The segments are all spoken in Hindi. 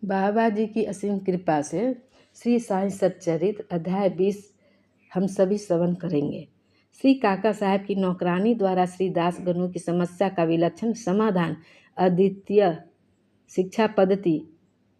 बाबा जी की असीम कृपा से श्री साईं सच्चरित्र अध्याय 20 हम सभी श्रवण करेंगे। श्री काका साहब की नौकरानी द्वारा श्री दास गणों की समस्या का विलक्षण समाधान। अद्वितीय शिक्षा पद्धति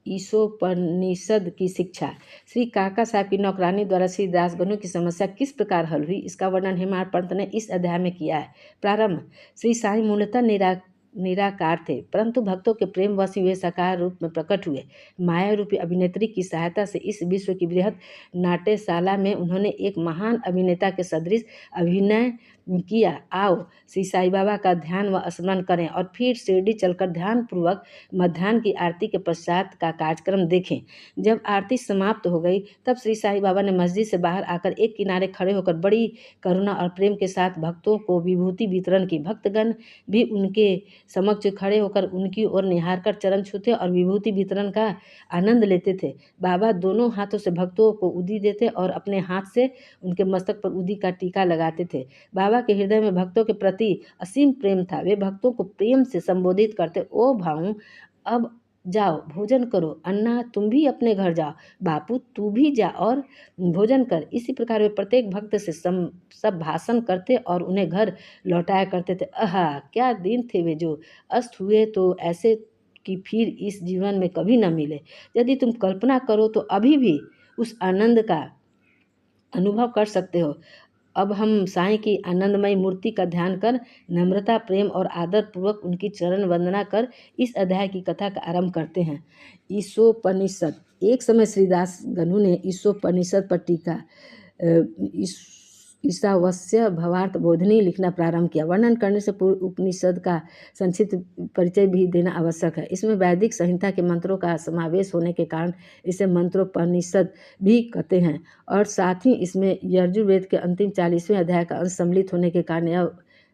ईशोपनिषद की शिक्षा। श्री काका साहब की नौकरानी द्वारा श्री दासगणों की समस्या किस प्रकार हल हुई, इसका वर्णन हेमाड पंत ने इस अध्याय में किया है। प्रारंभ। श्री साईं मूलतः निराकार थे, परंतु भक्तों के प्रेम वश वे साकार रूप में प्रकट हुए। माया रूपी अभिनेत्री की सहायता से इस विश्व की बृहद नाट्यशाला में उन्होंने एक महान अभिनेता के सदृश अभिनय किया। आओ श्री साईं बाबा का ध्यान व स्मरण करें और फिर शिरडी चलकर ध्यानपूर्वक मध्याह्न की आरती के पश्चात का कार्यक्रम देखें। जब आरती समाप्त हो गई तब श्री साईं बाबा ने मस्जिद से बाहर आकर एक किनारे खड़े होकर बड़ी करुणा और प्रेम के साथ भक्तों को विभूति वितरण की। भक्तगण भी उनके समक्ष खड़े होकर उनकी ओर निहार कर चरण छूते और विभूति वितरण का आनंद लेते थे। बाबा दोनों हाथों से भक्तों को उदी देते और अपने हाथ से उनके मस्तक पर उदी का टीका लगाते थे। बाबा के हृदय में भक्तों के प्रति असीम प्रेम था। वे भक्तों को प्रेम से संबोधित करते, ओ भाऊ अब जाओ भोजन करो, अन्ना तुम भी अपने घर जाओ, बापू तू भी जा और भोजन कर। इसी प्रकार वे प्रत्येक भक्त से सब भाषण करते और उन्हें घर लौटाया करते थे। आहा क्या दिन थे वे जो अस्त हुए तो ऐसे कि फिर इस जीवन में कभी न मिले। यदि तुम कल्पना करो तो अभी भी उस आनंद का अनुभव कर सकते हो। अब हम साईं की आनंदमय मूर्ति का ध्यान कर नम्रता, प्रेम और आदर पूर्वक उनकी चरण वंदना कर इस अध्याय की कथा का आरंभ करते हैं। ईशोपनिषद। एक समय श्रीदास गणु ने ईशोपनिषद पर टीका ईशावास्य भवार्थ बोधनी लिखना प्रारंभ किया। वर्णन करने से पूर्व उपनिषद का संक्षिप्त परिचय भी देना आवश्यक है। इसमें वैदिक संहिता के मंत्रों का समावेश होने के कारण इसे मंत्रोपनिषद भी कहते हैं और साथ ही इसमें यजुर्वेद के अंतिम 40वें अध्याय का अंश सम्मिलित होने के कारण यह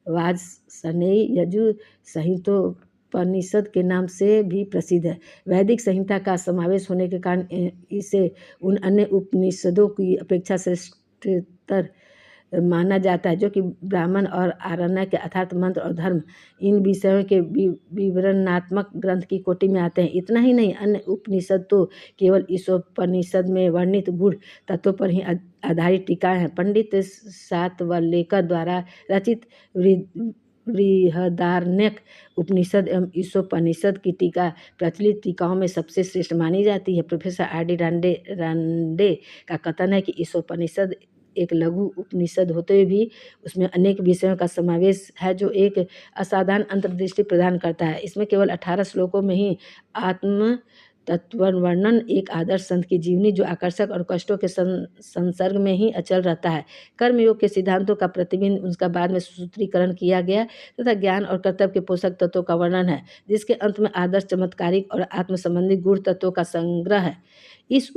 वाजसनेयी यजु संहितोपनिषद के नाम से भी प्रसिद्ध है। वैदिक संहिता का समावेश होने के कारण इसे उन अन्य उपनिषदों की अपेक्षा श्रेष्ठतर माना जाता है जो कि ब्राह्मण और आरण्यक के अर्थात मंत्र और धर्म इन विषयों के विवरणात्मक ग्रंथ की कोटि में आते हैं। इतना ही नहीं, अन्य उपनिषद तो केवल ईशोपनिषद में वर्णित गूढ़ तत्वों पर ही आधारित टीकाएं हैं। पंडित सातवलेकर द्वारा रचित बृहदारण्यक उपनिषद एवं ईशोपनिषद की टीका प्रचलित टीकाओं में सबसे श्रेष्ठ मानी जाती है। Professor R.D. रांडे का कथन है कि ईशोपनिषद एक लघु उपनिषद होते हुए भी उसमें अनेक विषयों का समावेश है जो एक असाधारण अंतर्दृष्टि प्रदान करता है। इसमें केवल 18 श्लोकों में ही आत्म तत्व वर्णन, एक आदर्श संत की जीवनी जो आकर्षक और कष्टों के संसर्ग में ही अचल रहता है, कर्मयोग के सिद्धांतों का प्रतिबिंब, उसका बाद में सूत्रीकरण किया गया तथा ज्ञान और कर्तव्य के पोषक तत्वों का वर्णन है, जिसके अंत में आदर्श, चमत्कारिक और आत्म संबंधी गुण तत्वों का संग्रह है। इस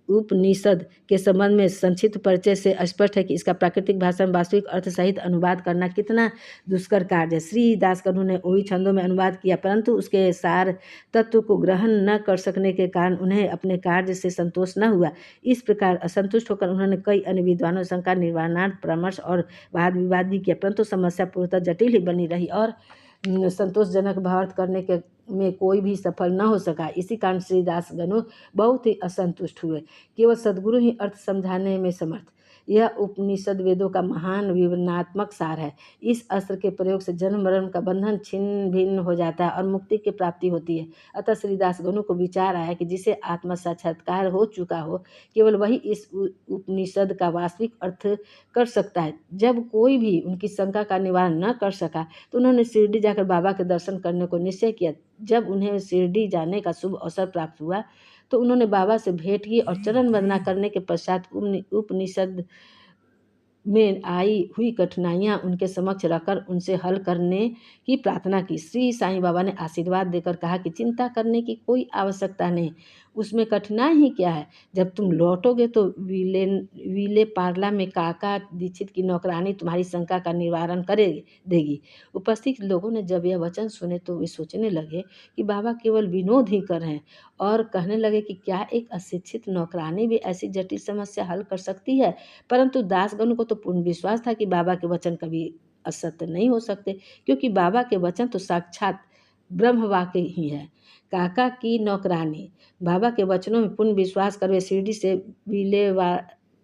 उपनिषद के संबंध में संक्षिप्त परिचय से स्पष्ट है कि इसका प्राकृतिक भाषा में वास्तविक अर्थ सहित अनुवाद करना कितना दुष्कर कार्य है। श्री दास गणु ने ओही छंदों में अनुवाद किया, परंतु उसके सार तत्व को ग्रहण न कर सकने के कारण उन्हें अपने कार्य से संतोष न हुआ। इस प्रकार असंतुष्ट होकर उन्होंने कई अन्य विद्वानों से शंका निवारणार्थ परामर्श और वाद विवाद भी किया, परंतु समस्या पूर्णतः जटिल ही बनी रही और संतोषजनक भावार्थ करने के में कोई भी सफल न हो सका। इसी कारण श्री दास गणु बहुत ही असंतुष्ट हुए। केवल सद्गुरु ही अर्थ समझाने में समर्थ। यह उपनिषद वेदों का महान विवरणात्मक सार है। इस अस्त्र के प्रयोग से जन्म मरण का बंधन छिन्न भिन्न हो जाता है और मुक्ति की प्राप्ति होती है। अतः श्रीदास गणु को विचार आया कि जिसे आत्म साक्षात्कार हो चुका हो, केवल वही इस उपनिषद का वास्तविक अर्थ कर सकता है। जब कोई भी उनकी शंका का निवारण न कर सका तो उन्होंने शिरडी जाकर बाबा के दर्शन करने को निश्चय किया। जब उन्हें शिरडी जाने का शुभ अवसर प्राप्त हुआ तो उन्होंने बाबा से भेंट की और चरण वंदना करने के पश्चात उपनिषद में आई हुई कठिनाइयां उनके समक्ष रखकर उनसे हल करने की प्रार्थना की। श्री साईं बाबा ने आशीर्वाद देकर कहा कि चिंता करने की कोई आवश्यकता नहीं, उसमें कठिनाई ही क्या है। जब तुम लौटोगे तो विले पार्ला में काका दीक्षित की नौकरानी तुम्हारी शंका का निवारण देगी। उपस्थित लोगों ने जब यह वचन सुने तो वे सोचने लगे कि बाबा केवल विनोद ही कर रहे हैं और कहने लगे कि क्या एक अशिक्षित नौकरानी भी ऐसी जटिल समस्या हल कर सकती है। परंतु दासगणु को तो पूर्ण विश्वास था कि बाबा के वचन कभी असत्य नहीं हो सकते, क्योंकि बाबा के वचन तो साक्षात ब्रह्मवाक्य ही है। काका की नौकरानी। बाबा के वचनों में पूर्ण विश्वास कर वे शिरडी से विले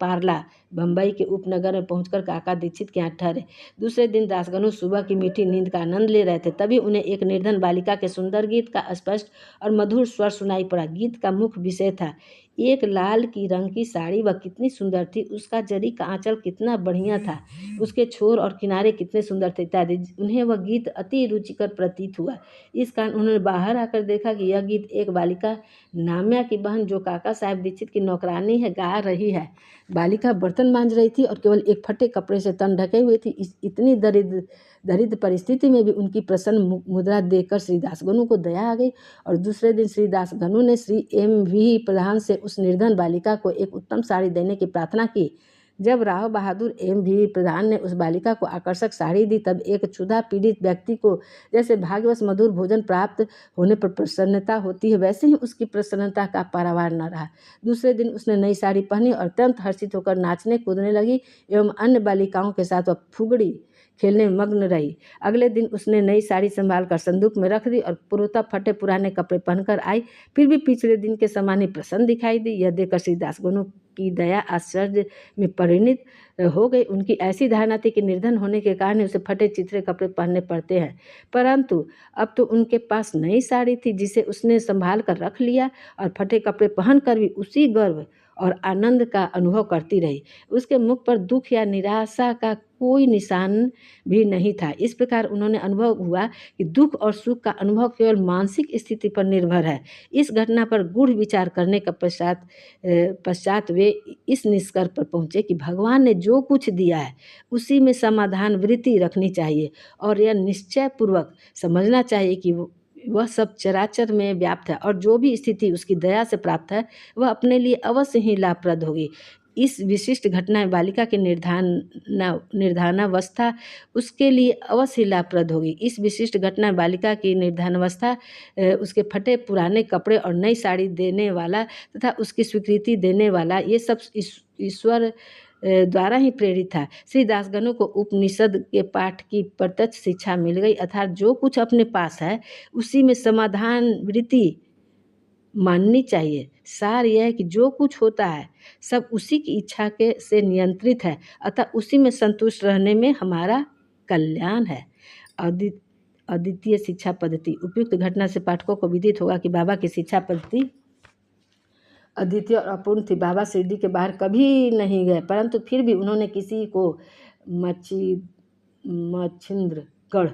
पारला बम्बई के उपनगर में पहुंचकर काका दीक्षित के यहाँ ठहरे। दूसरे दिन दासगणु सुबह की मीठी नींद का आनंद ले रहे थे, तभी उन्हें एक निर्धन बालिका के सुंदर गीत का स्पष्ट और मधुर स्वर सुनाई पड़ा। गीत का मुख्य विषय था एक लाल की रंग की साड़ी, वह कितनी सुंदर थी, उसका जरी का आंचल कितना बढ़िया था, उसके छोर और किनारे कितने सुंदर थे इत्यादि। उन्हें वह गीत अति रुचिकर प्रतीत हुआ। इस कारण उन्होंने बाहर आकर देखा कि यह गीत एक बालिका नाम्या की बहन, जो काका साहब दीक्षित की नौकरानी है, गा रही है। बालिका बर्तन मांज रही थी और केवल एक फटे कपड़े से तन ढके हुए थी। इतनी दरिद्र परिस्थिति में भी उनकी प्रसन्न मुद्रा देखकर श्री दासगणु को दया आ गई और दूसरे दिन श्री दासगणु ने श्री M.V. प्रधान से उस निर्धन बालिका को एक उत्तम साड़ी देने की प्रार्थना की। जब राव बहादुर M.V. प्रधान ने उस बालिका को आकर्षक साड़ी दी, तब एक क्षुधा पीड़ित व्यक्ति को जैसे भाग्यवश मधुर भोजन प्राप्त होने पर प्रसन्नता होती है, वैसे ही उसकी प्रसन्नता का पारावार न रहा। दूसरे दिन उसने नई साड़ी पहनी और अत्यंत हर्षित होकर नाचने कूदने लगी एवं अन्य बालिकाओं के साथ वह फुगड़ी खेलने में मग्न रही। अगले दिन उसने नई साड़ी संभाल कर संदूक में रख दी और पूर्वतः फटे पुराने कपड़े पहनकर आई, फिर भी पिछले दिन के समान ही प्रसन्न दिखाई दी। यह देखकर श्री दासगणु की दया आश्चर्य में परिणित हो गई। उनकी ऐसी धारणा थी कि निर्धन होने के कारण उसे फटे चिथड़े कपड़े पहनने पड़ते हैं, परंतु अब तो उनके पास नई साड़ी थी जिसे उसने संभाल कर रख लिया और फटे कपड़े पहनकर भी उसी गर्व और आनंद का अनुभव करती रही। उसके मुख पर दुख या निराशा का कोई निशान भी नहीं था। इस प्रकार उन्होंने अनुभव हुआ कि दुख और सुख का अनुभव केवल मानसिक स्थिति पर निर्भर है। इस घटना पर गूढ़ विचार करने का पश्चात वे इस निष्कर्ष पर पहुँचे कि भगवान ने जो कुछ दिया है उसी में समाधान वृत्ति रखनी चाहिए और यह निश्चय पूर्वक समझना चाहिए कि वह सब चराचर में व्याप्त है और जो भी स्थिति उसकी दया से प्राप्त है वह अपने लिए अवश्य ही लाभप्रद होगी। इस विशिष्ट घटना में बालिका की निर्धानावस्था उसके लिए अवश्य लाभप्रद होगी। इस विशिष्ट घटना में बालिका की निर्धानावस्था उसके फटे पुराने कपड़े और नई साड़ी देने वाला तथा उसकी स्वीकृति देने वाला, ये सब ईश्वर द्वारा ही प्रेरित था। श्री दासगणु को उपनिषद के पाठ की प्रत्यक्ष शिक्षा मिल गई, अर्थात जो कुछ अपने पास है उसी में समाधान वृत्ति माननी चाहिए। सार यह है कि जो कुछ होता है सब उसी की इच्छा के से नियंत्रित है, अतः उसी में संतुष्ट रहने में हमारा कल्याण है। अद्वितीय शिक्षा पद्धति। उपयुक्त घटना से पाठकों को विदित होगा कि बाबा की शिक्षा पद्धति अद्वितीय और अपूर्ण थी। बाबा शिरडी के बाहर कभी नहीं गए, परंतु फिर भी उन्होंने किसी को मच्छिंद्रगढ़,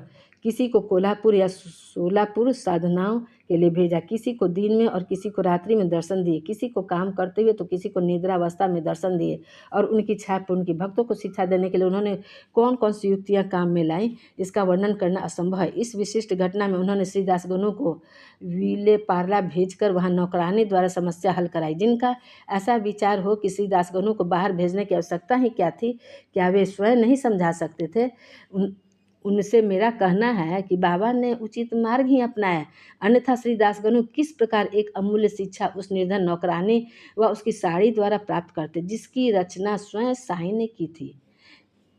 किसी को कोल्हापुर या सोलापुर साधनाओं के लिए भेजा, किसी को दिन में और किसी को रात्रि में दर्शन दिए, किसी को काम करते हुए तो किसी को निद्रावस्था में दर्शन दिए और उनकी छाप उनकी भक्तों को शिक्षा देने के लिए उन्होंने कौन कौन सी युक्तियाँ काम में लाई, इसका वर्णन करना असंभव है। इस विशिष्ट घटना में उन्होंने श्री दासगणु को विले पार्ला भेजकर वहाँ नौकरानी द्वारा समस्या हल कराई। जिनका ऐसा विचार हो कि श्री दासगणु को बाहर भेजने की आवश्यकता ही क्या थी, क्या वे स्वयं नहीं समझा सकते थे? उनसे मेरा कहना है कि बाबा ने उचित मार्ग ही अपनाया, अन्यथा श्री दासगणु किस प्रकार एक अमूल्य शिक्षा उस निर्धन नौकरानी व उसकी साड़ी द्वारा प्राप्त करते, जिसकी रचना स्वयं साईं ने की थी।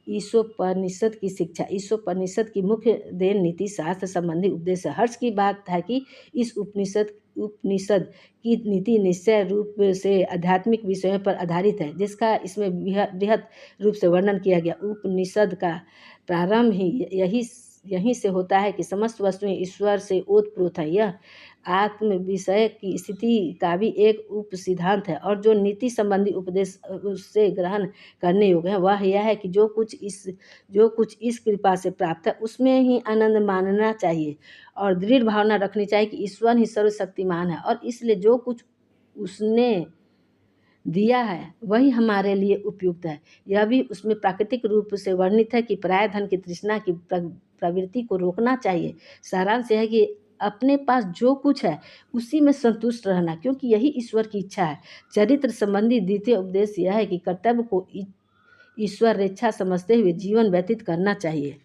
ईशोपनिषद की शिक्षा। ईशोपनिषद की मुख्य देन नीति शास्त्र संबंधी उपदेश है। हर्ष की बात है कि इस उपनिषद की नीति निश्चय रूप से आध्यात्मिक विषयों पर आधारित है, जिसका इसमें बृहद रूप से वर्णन किया गया। उपनिषद का प्रारंभ ही यहीं से होता है कि समस्त वस्तुएं ईश्वर से ओतप्रोत है। यह आत्म विषय की स्थिति का भी एक उप सिद्धांत है और जो नीति संबंधी उपदेश उससे ग्रहण करने योग्य है वह यह है कि जो कुछ इस कृपा से प्राप्त है उसमें ही आनंद मानना चाहिए और दृढ़ भावना रखनी चाहिए कि ईश्वर ही सर्वशक्तिमान है और इसलिए जो कुछ उसने दिया है वही हमारे लिए उपयुक्त है। यह भी उसमें प्राकृतिक रूप से वर्णित है कि पराय धन की तृष्णा की प्रवृत्ति को रोकना चाहिए। सारांश यह है कि अपने पास जो कुछ है उसी में संतुष्ट रहना, क्योंकि यही ईश्वर की इच्छा है। चरित्र संबंधी द्वितीय उपदेश यह है कि कर्तव्य को ईश्वर रेच्छा समझते हुए जीवन व्यतीत करना चाहिए।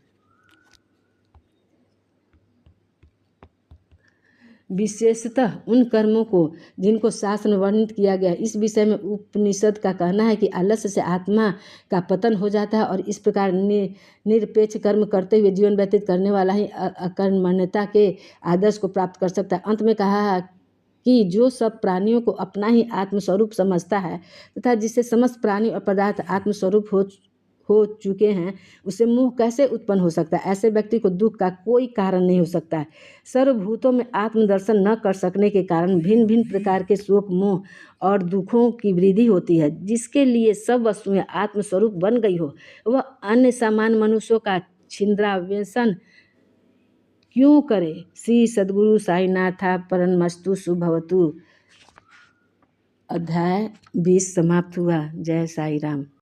विशेषतः उन कर्मों को जिनको शास्त्र में वर्णित किया गया। इस विषय में उपनिषद का कहना है कि आलस्य से आत्मा का पतन हो जाता है और इस प्रकार निरपेक्ष कर्म करते हुए जीवन व्यतीत करने वाला ही अकर्मण्यता के आदर्श को प्राप्त कर सकता है। अंत में कहा है कि जो सब प्राणियों को अपना ही आत्मस्वरूप समझता है तथा जिससे समस्त प्राणी और पदार्थ आत्मस्वरूप हो चुके हैं, उसे मोह कैसे उत्पन्न हो सकता है। ऐसे व्यक्ति को दुख का कोई कारण नहीं हो सकता है। सर्वभूतों में आत्मदर्शन न कर सकने के कारण भिन्न भिन्न प्रकार के शोक, मोह और दुखों की वृद्धि होती है। जिसके लिए सब वस्तुएं आत्मस्वरूप बन गई हो, वह अन्य सामान्य मनुष्यों का छिंद्रान्वेषण क्यों करे। श्री सद्गुरु साईनाथा परमस्तु शुभवतु। अध्याय 20 समाप्त हुआ। जय साई राम।